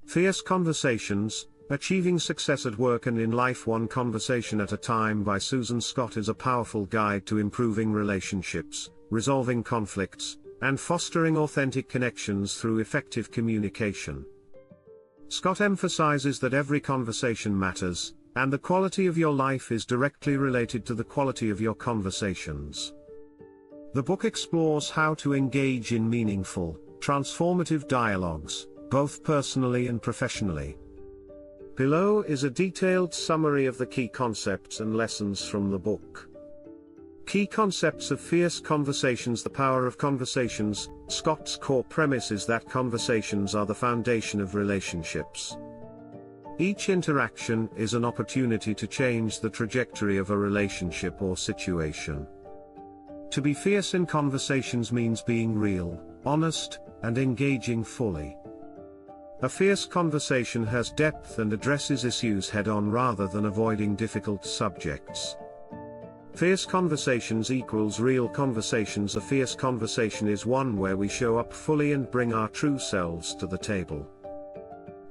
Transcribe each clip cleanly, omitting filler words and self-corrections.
Fierce Conversations, Achieving Success at Work and in Life, One Conversation at a Time by Susan Scott is a powerful guide to improving relationships, resolving conflicts, and fostering authentic connections through effective communication. Scott emphasizes that every conversation matters, and the quality of your life is directly related to the quality of your conversations. The book explores how to engage in meaningful, transformative dialogues, both personally and professionally. Below is a detailed summary of the key concepts and lessons from the book. Key concepts of Fierce Conversations. The power of conversations. Scott's core premise is that conversations are the foundation of relationships. Each interaction is an opportunity to change the trajectory of a relationship or situation. To be fierce in conversations means being real, honest, and engaging fully. A fierce conversation has depth and addresses issues head-on rather than avoiding difficult subjects. Fierce conversations equals real conversations. A fierce conversation is one where we show up fully and bring our true selves to the table.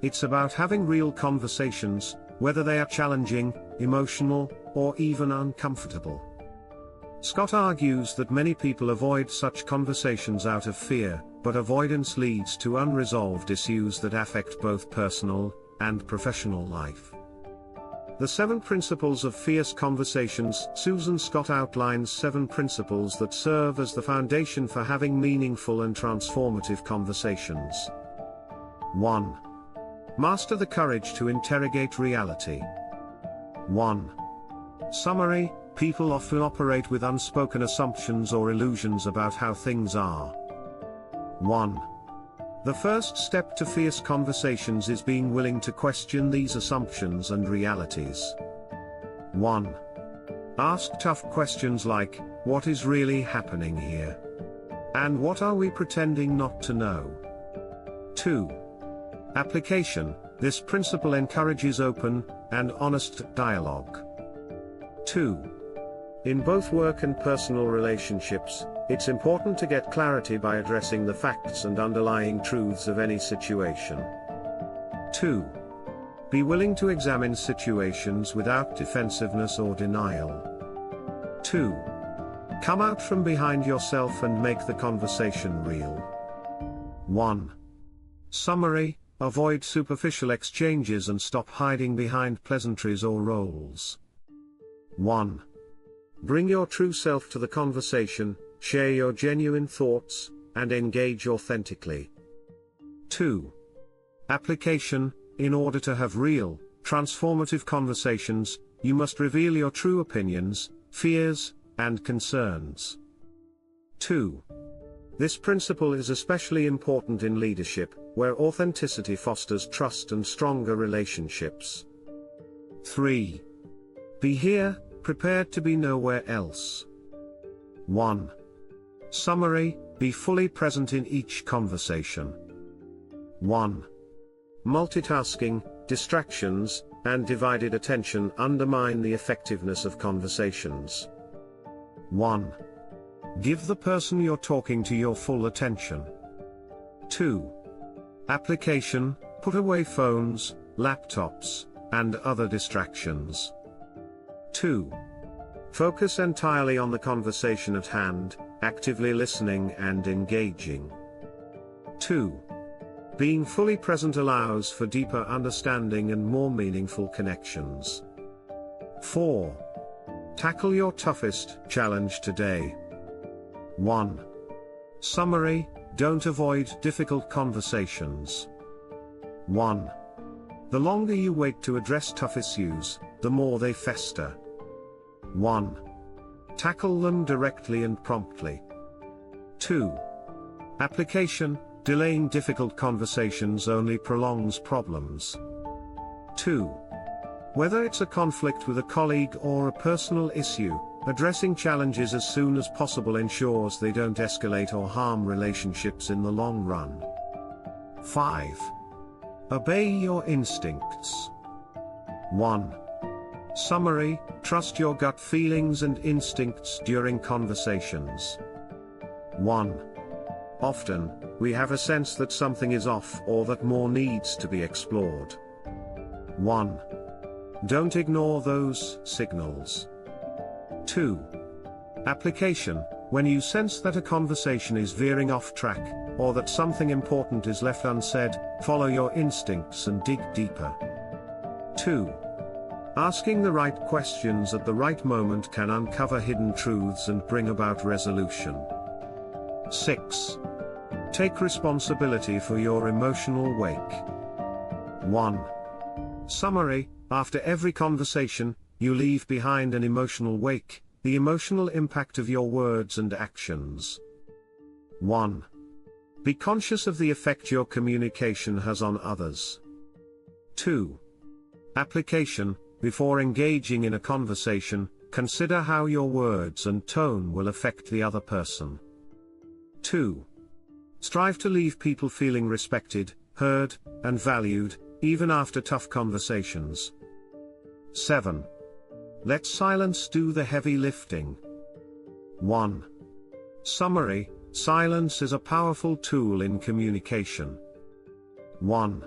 It's about having real conversations, whether they are challenging, emotional, or even uncomfortable. Scott argues that many people avoid such conversations out of fear, but avoidance leads to unresolved issues that affect both personal and professional life. The 7 Principles of Fierce Conversations. Susan Scott outlines 7 principles that serve as the foundation for having meaningful and transformative conversations. 1. Master the courage to interrogate reality. 1. Summary. People often operate with unspoken assumptions or illusions about how things are. 1. The first step to fierce conversations is being willing to question these assumptions and realities. 1. Ask tough questions like, what is really happening here? And what are we pretending not to know? 2. Application. This principle encourages open and honest dialogue. 2. In both work and personal relationships, it's important to get clarity by addressing the facts and underlying truths of any situation. 2. Be willing to examine situations without defensiveness or denial. 2. Come out from behind yourself and make the conversation real. 1. Summary. Avoid superficial exchanges and stop hiding behind pleasantries or roles. 1. Bring your true self to the conversation, share your genuine thoughts, and engage authentically. 2. Application. In order to have real, transformative conversations, you must reveal your true opinions, fears, and concerns. 2. This principle is especially important in leadership, where authenticity fosters trust and stronger relationships. 3. Be here, prepared to be nowhere else. 1. Summary. Be fully present in each conversation. 1. Multitasking, distractions, and divided attention undermine the effectiveness of conversations. 1. Give the person you're talking to your full attention. 2. Application. Put away phones, laptops, and other distractions. 2. Focus entirely on the conversation at hand, actively listening and engaging. 2. Being fully present allows for deeper understanding and more meaningful connections. 4. Tackle your toughest challenge today. 1. Summary. Don't avoid difficult conversations. 1. The longer you wait to address tough issues, the more they fester. 1. Tackle them directly and promptly. 2. Application. Delaying difficult conversations only prolongs problems. 2. Whether it's a conflict with a colleague or a personal issue, addressing challenges as soon as possible ensures they don't escalate or harm relationships in the long run. 5. Obey your instincts. 1. Summary. Trust your gut feelings and instincts during conversations. 1. Often, we have a sense that something is off or that more needs to be explored. 1. Don't ignore those signals. 2. Application: when you sense that a conversation is veering off track, or that something important is left unsaid, follow your instincts and dig deeper. 2. Asking the right questions at the right moment can uncover hidden truths and bring about resolution. 6. Take responsibility for your emotional wake. 1. Summary: after every conversation, you leave behind an emotional wake, the emotional impact of your words and actions. 1. Be conscious of the effect your communication has on others. 2. Application: before engaging in a conversation, consider how your words and tone will affect the other person. 2. Strive to leave people feeling respected, heard, and valued, even after tough conversations. 7. Let silence do the heavy lifting. 1. Summary: silence is a powerful tool in communication. 1.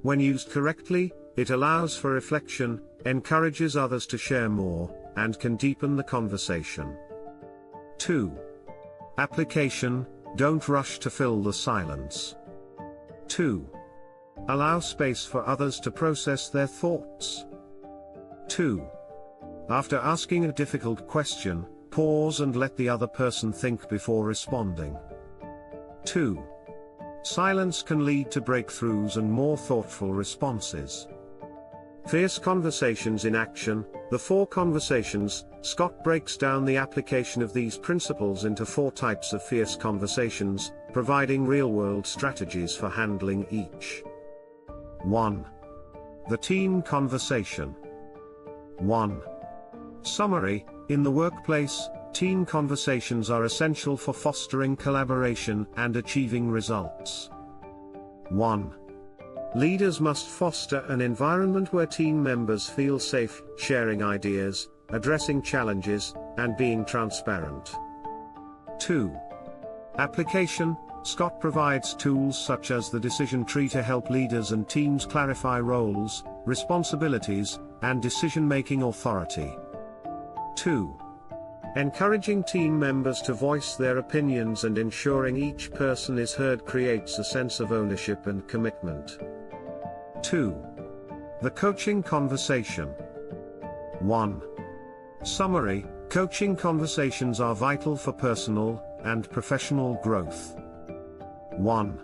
When used correctly, it allows for reflection, encourages others to share more, and can deepen the conversation. 2. Application: don't rush to fill the silence. 2. Allow space for others to process their thoughts. 2. After asking a difficult question, pause and let the other person think before responding. 2. Silence can lead to breakthroughs and more thoughtful responses. Fierce Conversations in Action: the 4 conversations. Scott breaks down the application of these principles into 4 types of fierce conversations, providing real-world strategies for handling each. 1. The team conversation. 1. Summary: in the workplace, team conversations are essential for fostering collaboration and achieving results. 1. Leaders must foster an environment where team members feel safe, sharing ideas, addressing challenges, and being transparent. 2. Application: Scott provides tools such as the decision tree to help leaders and teams clarify roles, responsibilities, and decision-making authority. 2. Encouraging team members to voice their opinions and ensuring each person is heard creates a sense of ownership and commitment. 2. The coaching conversation. 1. Summary: coaching conversations are vital for personal and professional growth. 1.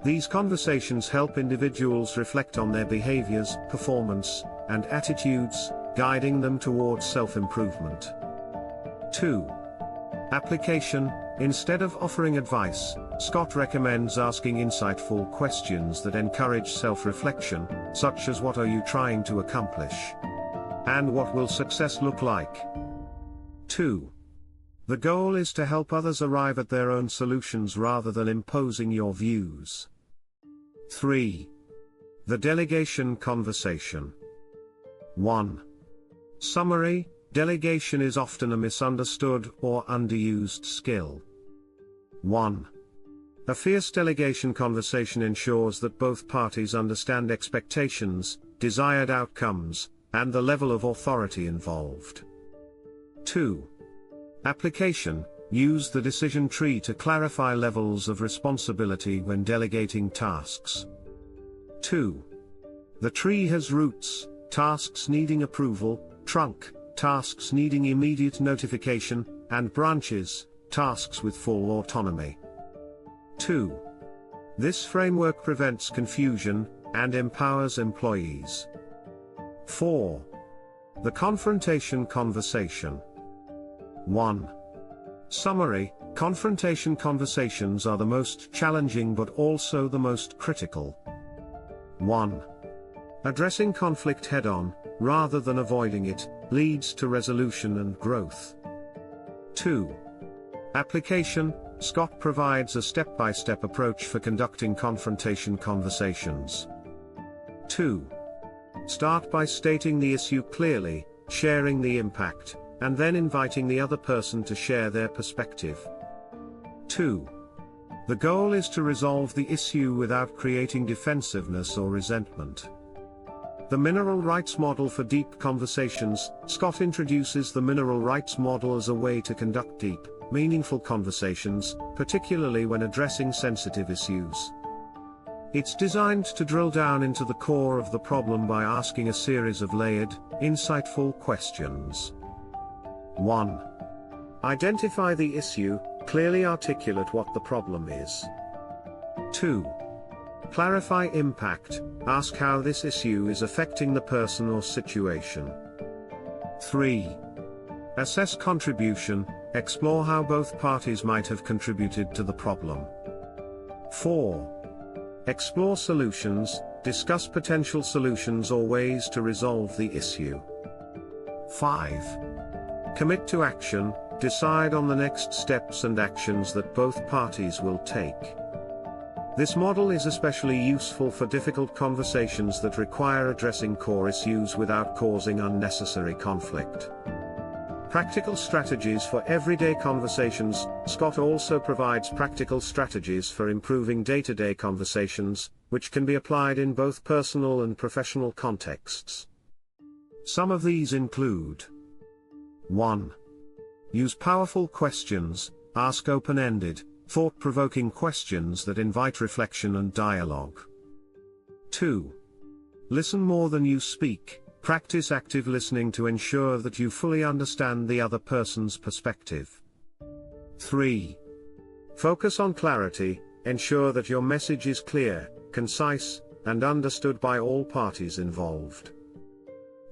These conversations help individuals reflect on their behaviors, performance, and attitudes, guiding them towards self-improvement. 2. Application: instead of offering advice, Scott recommends asking insightful questions that encourage self-reflection, such as what are you trying to accomplish? And what will success look like? 2. The goal is to help others arrive at their own solutions rather than imposing your views. 3. The delegation conversation. 1. Summary: delegation is often a misunderstood or underused skill. 1. A fierce delegation conversation ensures that both parties understand expectations, desired outcomes, and the level of authority involved. 2. Application: use the decision tree to clarify levels of responsibility when delegating tasks. 2. The tree has roots: tasks needing approval; trunk: tasks needing immediate notification; and branches: tasks with full autonomy. 2. This framework prevents confusion and empowers employees. 4. The confrontation conversation. 1. Summary: confrontation conversations are the most challenging but also the most critical. 1. Addressing conflict head-on, rather than avoiding it, leads to resolution and growth. 2. Application: Scott provides a step-by-step approach for conducting confrontation conversations. 2. Start by stating the issue clearly, sharing the impact, and then inviting the other person to share their perspective. 2. The goal is to resolve the issue without creating defensiveness or resentment. The mineral rights model for deep conversations. Scott introduces the mineral rights model as a way to conduct deep, meaningful conversations, particularly when addressing sensitive issues. It's designed to drill down into the core of the problem by asking a series of layered, insightful questions. 1. Identify the issue, clearly articulate what the problem is. 2. Clarify impact, ask how this issue is affecting the person or situation. 3. Assess contribution, explore how both parties might have contributed to the problem. 4. Explore solutions, discuss potential solutions or ways to resolve the issue. 5. Commit to action, decide on the next steps and actions that both parties will take. This model is especially useful for difficult conversations that require addressing core issues without causing unnecessary conflict. Practical strategies for everyday conversations. Scott also provides practical strategies for improving day-to-day conversations, which can be applied in both personal and professional contexts. Some of these include: 1. Use powerful questions, ask open-ended, thought-provoking questions that invite reflection and dialogue. 2. Listen more than you speak, practice active listening to ensure that you fully understand the other person's perspective. 3. Focus on clarity, ensure that your message is clear, concise, and understood by all parties involved.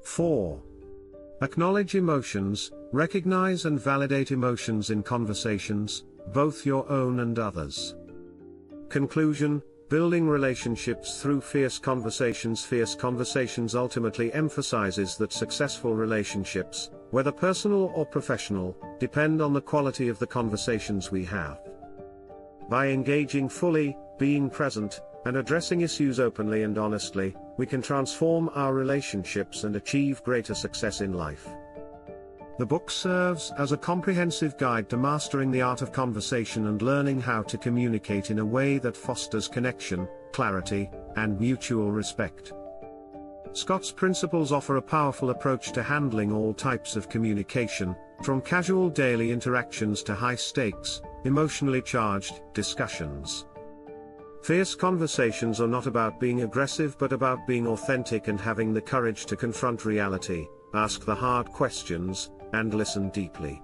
4. Acknowledge emotions, recognize and validate emotions in conversations, both your own and others. Conclusion: building relationships through fierce conversations. Fierce Conversations ultimately emphasizes that successful relationships, whether personal or professional, depend on the quality of the conversations we have. By engaging fully, being present, and addressing issues openly and honestly, we can transform our relationships and achieve greater success in life. The book serves as a comprehensive guide to mastering the art of conversation and learning how to communicate in a way that fosters connection, clarity, and mutual respect. Scott's principles offer a powerful approach to handling all types of communication, from casual daily interactions to high-stakes, emotionally charged discussions. Fierce conversations are not about being aggressive but about being authentic and having the courage to confront reality, ask the hard questions, and listen deeply.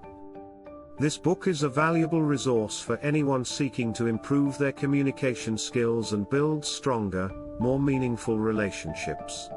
This book is a valuable resource for anyone seeking to improve their communication skills and build stronger, more meaningful relationships.